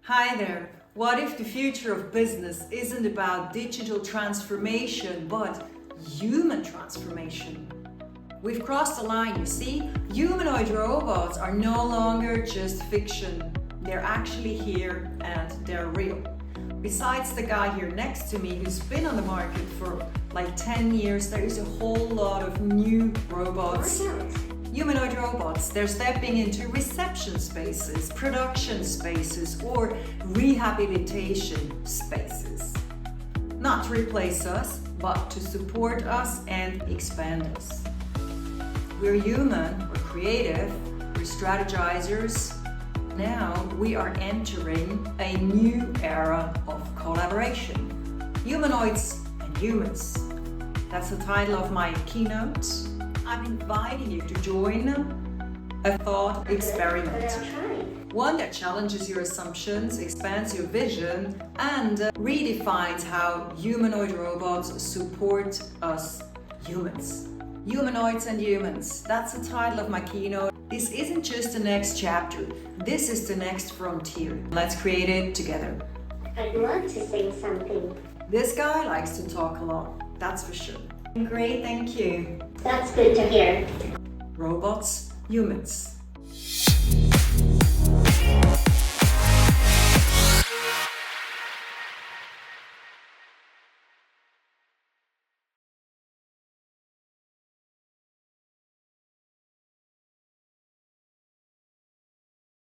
Hi there! What if the future of business isn't about digital transformation, but human transformation? We've crossed the line, you see? Humanoid robots are no longer just fiction. They're actually here and they're real. Besides the guy here next to me who's been on the market for like 10 years, there is a whole lot of new robots. Humanoid robots, they're stepping into reception spaces, production spaces, or rehabilitation spaces. Not to replace us, but to support us and expand us. We're human, we're creative, we're strategizers. Now we are entering a new era of collaboration. Humanoids and Humans. That's the title of my keynote. I'm inviting you to join a thought experiment. One that challenges your assumptions, expands your vision, and redefines how humanoid robots support us humans. Humanoids and Humans. That's the title of my keynote. This isn't just the next chapter. This is the next frontier. Let's create it together. I'd love to say something. This guy likes to talk a lot, that's for sure. Great, thank you. That's good to hear. Robots, Humans.